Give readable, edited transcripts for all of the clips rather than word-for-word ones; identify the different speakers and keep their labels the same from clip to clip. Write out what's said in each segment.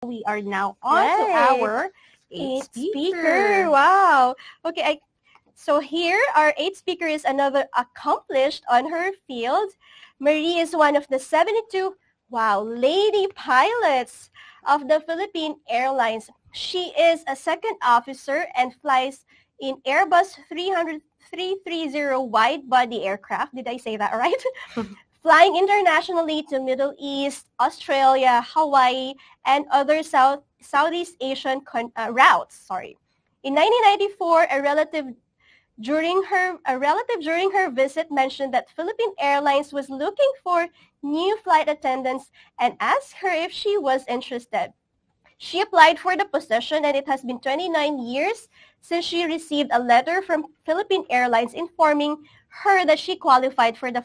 Speaker 1: we are now on to
Speaker 2: Right.
Speaker 1: our eighth
Speaker 2: Eighth
Speaker 1: speaker.
Speaker 2: speaker. Wow. Okay, so here, our eighth speaker is another accomplished on her field. Marie is one of the 72, wow, lady pilots of the Philippine Airlines. She is a second officer and flies in Airbus 330 wide-body aircraft. Did I say that right? Flying internationally to Middle East, Australia, Hawaii, and other Southeast Asian routes. Sorry. In 1994, a relative during her visit mentioned that Philippine Airlines was looking for new flight attendants and asked her if she was interested. She applied for the position, and it has been 29 years since she received a letter from Philippine Airlines informing her that she qualified for the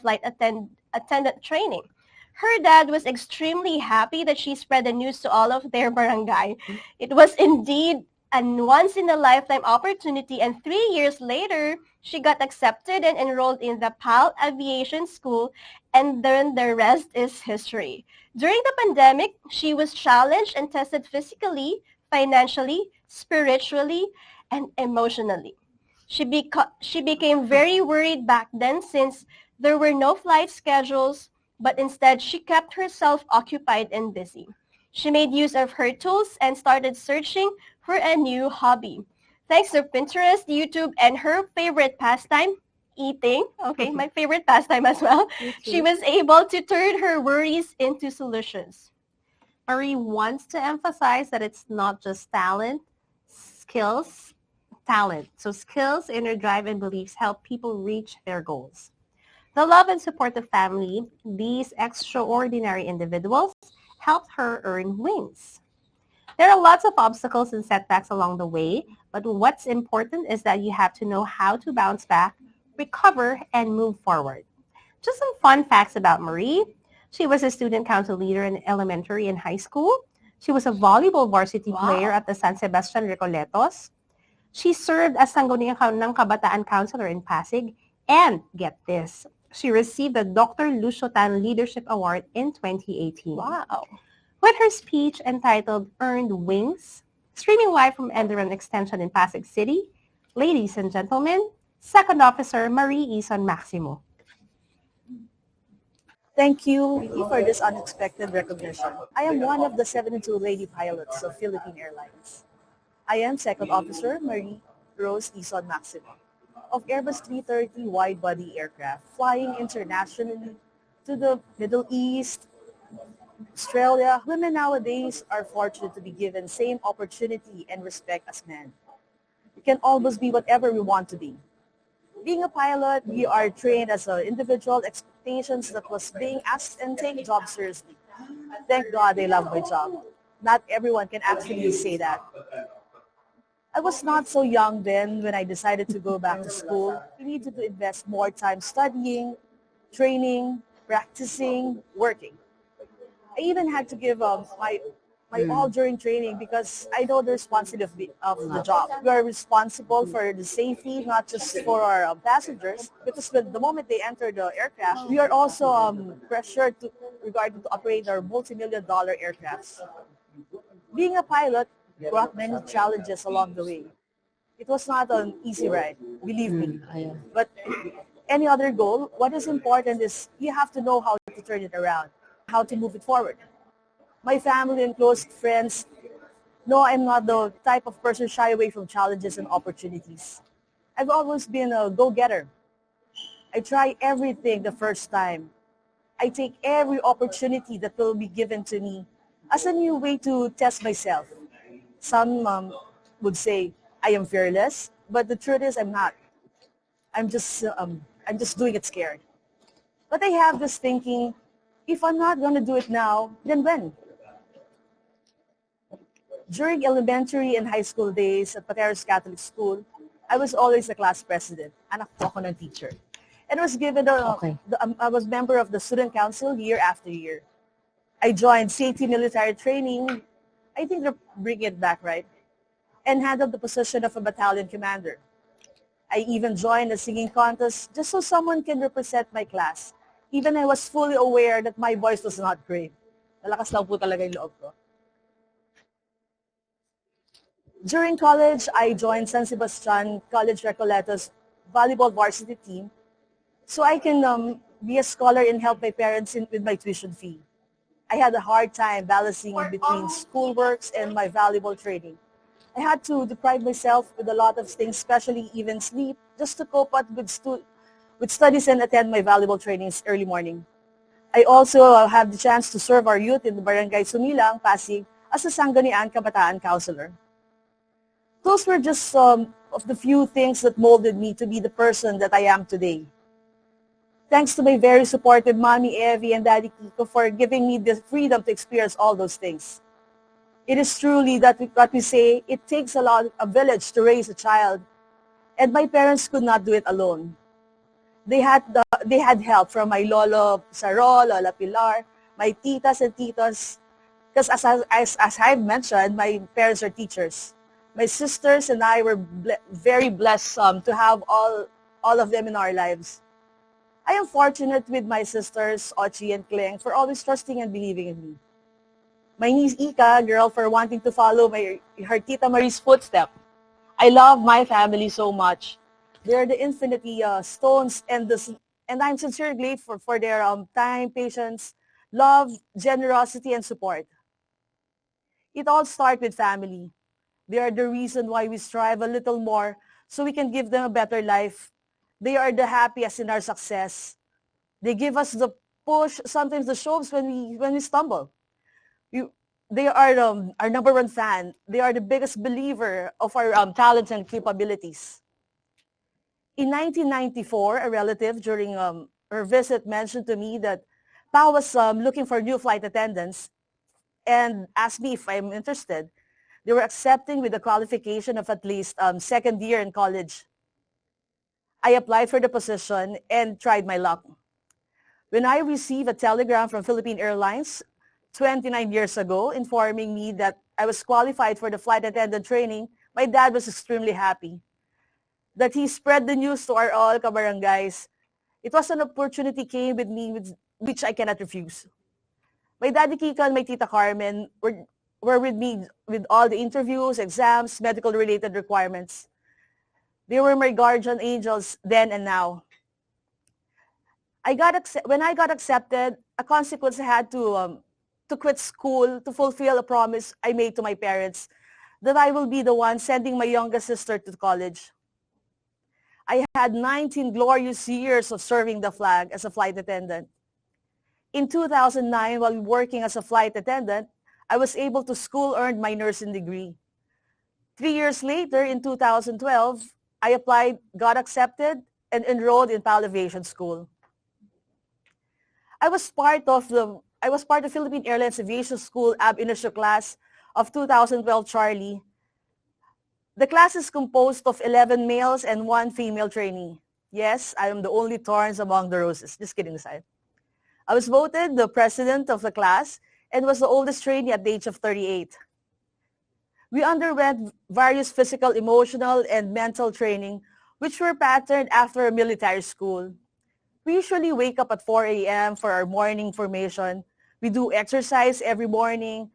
Speaker 2: attendant training. Her dad was extremely happy that she spread the news to all of their barangay. It was indeed a once-in-a-lifetime opportunity, and 3 years later, she got accepted and enrolled in the PAL Aviation School, and then the rest is history. During the pandemic, she was challenged and tested physically, financially, spiritually, and emotionally. She became very worried back then since there were no flight schedules, but instead she kept herself occupied and busy. She made use of her tools and started searching for a new hobby. Thanks to Pinterest, YouTube, and her favorite pastime, eating, okay, my favorite pastime as well, she was able to turn her worries into solutions.
Speaker 1: Marie wants to emphasize that it's not just talent. So skills, inner drive, and beliefs help people reach their goals. The love and support of family, these extraordinary individuals, helped her earn wings. There are lots of obstacles and setbacks along the way, but what's important is that you have to know how to bounce back, recover, and move forward. Just some fun facts about Marie. She was a student council leader in elementary and high school. She was a volleyball varsity player at the San Sebastian Recoletos. She served as Sangguniang ng Kabataan Counselor in Pasig. And get this, she received the Dr. Lucio Tan Leadership Award in 2018.
Speaker 2: Wow.
Speaker 1: With her speech entitled Earned Wings, streaming live from Enderon Extension in Pasig City, ladies and gentlemen, Second Officer Marie Ison Maximo.
Speaker 3: Thank you, Vicky, for this unexpected recognition. I am one of the 72 lady pilots of Philippine Airlines. I am Second Officer Marie Rose Ison Maximo of Airbus 330 wide-body aircraft flying internationally to the Middle East, Australia. Women nowadays are fortunate to be given same opportunity and respect as men. We can almost be whatever we want to be. Being a pilot, we are trained as an individual, expectations that was being asked and take job seriously. Thank God I love my job. Not everyone can actually say that. I was not so young then when I decided to go back to school. We needed to invest more time studying, training, practicing, working. I even had to give my all during training because I know the responsibility of the job. We are responsible for the safety, not just for our passengers, because the moment they enter the aircraft, we are also pressured to regarding to operate our multi-million-dollar aircrafts. Being a pilot brought many challenges along the way. It was not an easy ride, believe me. But any other goal, what is important is you have to know how to turn it around, how to move it forward. My family and close friends know I'm not the type of person shy away from challenges and opportunities. I've always been a go-getter. I try everything the first time. I take every opportunity that will be given to me as a new way to test myself. Some would say I am fearless, but the truth is I'm not. I'm just doing it scared. But I have this thinking, if I'm not going to do it now, then when? During elementary and high school days at Pateros Catholic School, I was always a class president. Anak po ako ng teacher. And I was given I was member of the student council year after year. I joined safety military training. I think they're bringing it back, right? And handled the position of a battalion commander. I even joined a singing contest just so someone can represent my class. Even I was fully aware that my voice was not great. Malakas lang po talaga yung loob ko. During college, I joined San Sebastian College Recoletos volleyball varsity team so I can be a scholar and help my parents with my tuition fee. I had a hard time balancing between schoolworks and my valuable training. I had to deprive myself with a lot of things, especially even sleep, just to cope up with studies and attend my valuable trainings early morning. I also have the chance to serve our youth in the Barangay Sumilang, Pasig, as a Sangguniang Kabataan Counselor. Those were just some of the few things that molded me to be the person that I am today. Thanks to my very supportive mommy Evie and daddy Kiko for giving me the freedom to experience all those things. It is truly that what we say, it takes a village to raise a child, and my parents could not do it alone. They had help from my Lolo Saro, Lola Pilar, my titas and titos, because as I've mentioned, my parents are teachers. My sisters and I were very blessed to have all of them in our lives. I am fortunate with my sisters, Ochi and Kleng, for always trusting and believing in me. My niece Ika, girl, for wanting to follow her Tita Marie's footsteps. I love my family so much. They're the infinity stones, and I'm sincerely grateful for their time, patience, love, generosity, and support. It all starts with family. They are the reason why we strive a little more so we can give them a better life. They are the happiest in our success. They give us the push, sometimes the shoves when we stumble. You, they are our number one fan. They are the biggest believer of our talents and capabilities. In 1994, a relative during her visit mentioned to me that Pa was looking for new flight attendants and asked me if I'm interested. They were accepting with the qualification of at least second year in college. I applied for the position and tried my luck. When I received a telegram from Philippine Airlines 29 years ago informing me that I was qualified for the flight attendant training, my dad was extremely happy. That he spread the news to our all kabarangays. It was an opportunity came with me which I cannot refuse. My daddy Kika and my tita Carmen were with me with all the interviews, exams, medical related requirements. They were my guardian angels then and now. When I got accepted, a consequence I had to quit school to fulfill a promise I made to my parents that I will be the one sending my youngest sister to college. I had 19 glorious years of serving the flag as a flight attendant. In 2009, while working as a flight attendant, I was able to school earn my nursing degree. 3 years later, in 2012, I applied, got accepted, and enrolled in PAL Aviation School. I was part of Philippine Airlines Aviation School AB Initio class of 2012 Charlie. The class is composed of 11 males and 1 female trainee. Yes, I am the only thorns among the roses. Just kidding aside. I was voted the president of the class and was the oldest trainee at the age of 38. We underwent various physical, emotional, and mental training, which were patterned after a military school. We usually wake up at 4 a.m. for our morning formation. We do exercise every morning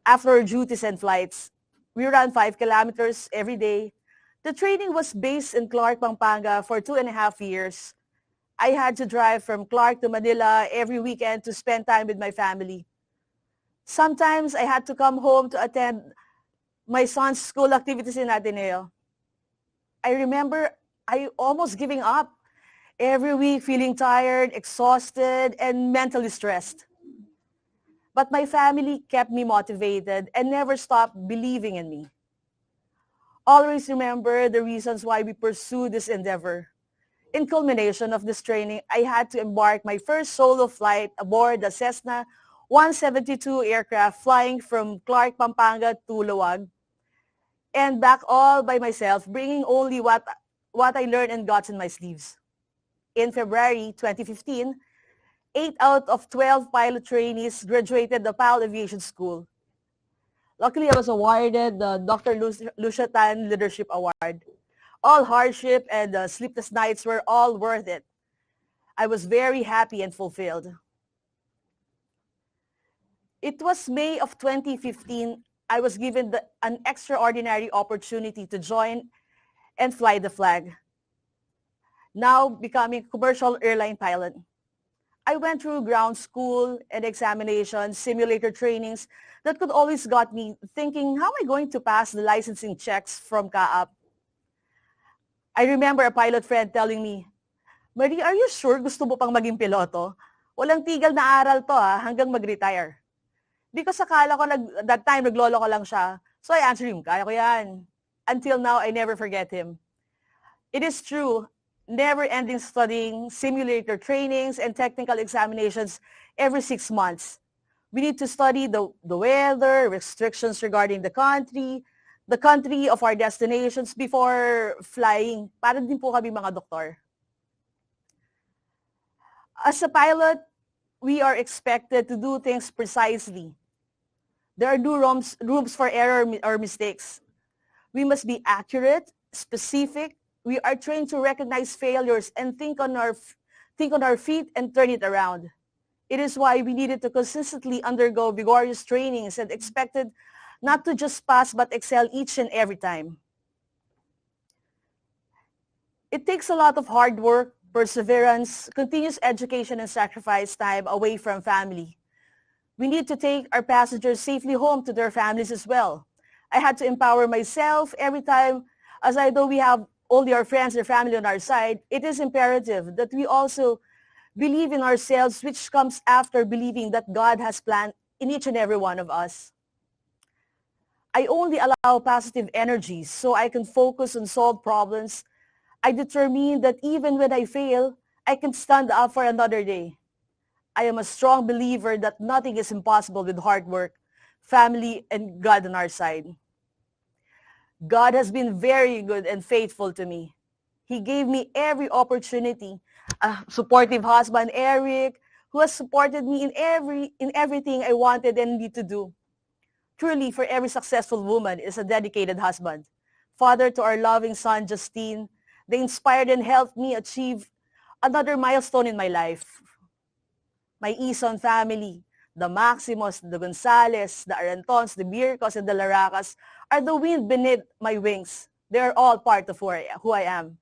Speaker 3: after our duties and flights. We run 5 kilometers every day. The training was based in Clark, Pampanga for 2.5 years. I had to drive from Clark to Manila every weekend to spend time with my family. Sometimes I had to come home to attend my son's school activities in Ateneo. I remember I almost giving up every week, feeling tired, exhausted, and mentally stressed. But my family kept me motivated and never stopped believing in me. Always remember the reasons why we pursue this endeavor. In culmination of this training, I had to embark my first solo flight aboard the Cessna 172 aircraft flying from Clark, Pampanga to Luwag and back all by myself, bringing only what I learned and got in my sleeves. In February 2015, 8 out of 12 pilot trainees graduated the PAL Aviation School. Luckily, I was awarded the Dr. Lucia Tan Leadership Award. All hardship and sleepless nights were all worth it. I was very happy and fulfilled. It was May of 2015 I was given an extraordinary opportunity to join and fly the flag, now becoming a commercial airline pilot. I went through ground school and examinations, simulator trainings that could always got me thinking, how am I going to pass the licensing checks from CAAP? I remember a pilot friend telling me, Marie, are you sure gusto mo pang maging piloto? Walang tigil na aral to hanggang mag-retire. Because akala ko that time naglolo ko lang siya. So I answered him, kaya ko yan. Until now, I never forget him. It is true, never-ending studying, simulator trainings, and technical examinations every 6 months. We need to study the weather, restrictions regarding the country of our destinations before flying. Para din po kami mga doktor. As a pilot, we are expected to do things precisely. There are no rooms for error or mistakes. We must be accurate, specific. We are trained to recognize failures and think on our feet and turn it around. It is why we needed to consistently undergo vigorous trainings and expected not to just pass but excel each and every time. It takes a lot of hard work, perseverance, continuous education, and sacrifice time away from family. We need to take our passengers safely home to their families as well. I had to empower myself every time, as I know we have only our friends or family on our side. It is imperative that we also believe in ourselves, which comes after believing that God has planned in each and every one of us. I only allow positive energy so I can focus on solve problems. I determine that even when I fail, I can stand up for another day. I am a strong believer that nothing is impossible with hard work, family, and God on our side. God has been very good and faithful to me. He gave me every opportunity. A supportive husband, Eric, who has supported me in everything I wanted and need to do. Truly, for every successful woman is a dedicated husband. Father to our loving son, Justine, they inspired and helped me achieve another milestone in my life. My Ison family, the Maximos, the Gonzales, the Arantons, the Bircos, and the Laracas are the wind beneath my wings. They are all part of who I am.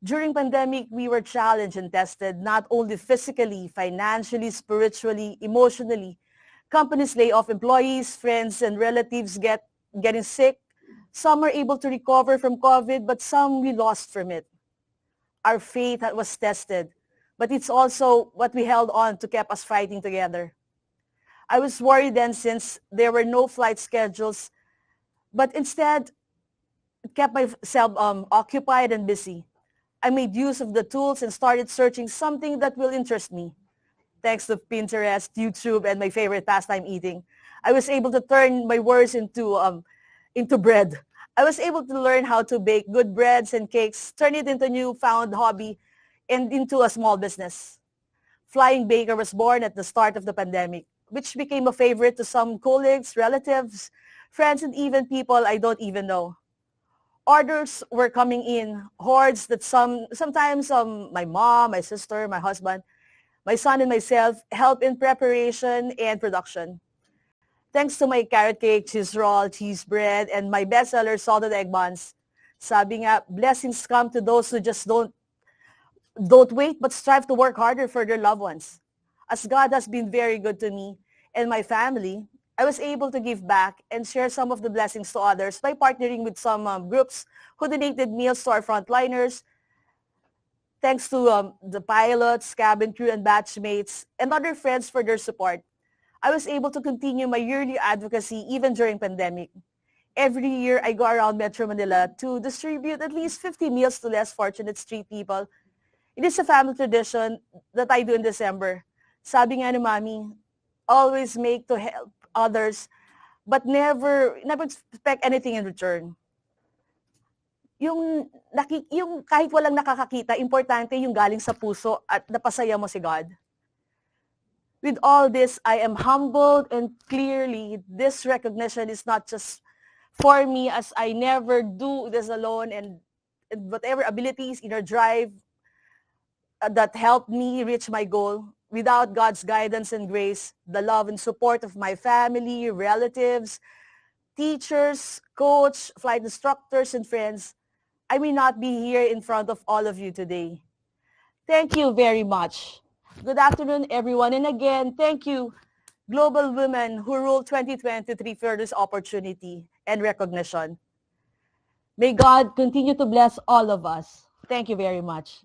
Speaker 3: During pandemic, we were challenged and tested not only physically, financially, spiritually, emotionally. Companies lay off employees, friends, and relatives getting sick. Some are able to recover from COVID, but some we lost from it. Our faith was tested, but it's also what we held on to keep us fighting together. I was worried then since there were no flight schedules, but instead it kept myself occupied and busy. I made use of the tools and started searching something that will interest me. Thanks to Pinterest, YouTube, and my favorite pastime, eating, I was able to turn my words into bread. I was able to learn how to bake good breads and cakes, turn it into a newfound hobby and into a small business. Flying Baker was born at the start of the pandemic, which became a favorite to some colleagues, relatives, friends, and even people I don't even know. Orders were coming in, hordes that sometimes my mom, my sister, my husband, my son, and myself help in preparation and production. Thanks to my carrot cake, cheese roll, cheese bread, and my bestseller salted egg buns. Sabi nga, blessings come to those who just don't wait but strive to work harder for their loved ones. As God has been very good to me and my family, I was able to give back and share some of the blessings to others by partnering with some groups who donated meals to our frontliners. Thanks to the pilots, cabin crew, and batchmates, and other friends for their support, I was able to continue my yearly advocacy even during pandemic. Every year, I go around Metro Manila to distribute at least 50 meals to less fortunate street people. It is a family tradition that I do in December. Sabi nga ni Mami, always make to help others, but never expect anything in return. Yung kahit walang nakakakita, importante yung galing sa puso at napasaya mo si God. With all this, I am humbled, and clearly this recognition is not just for me, as I never do this alone, and whatever abilities, inner drive that helped me reach my goal, Without God's guidance and grace, the love and support of my family, relatives, teachers, coach, flight instructors, and friends, I may not be here in front of all of you today. Thank you very much. Good afternoon, everyone. And again, thank you, Global Women Who Rule 2023, for this opportunity and recognition. May God continue to bless all of us. Thank you very much.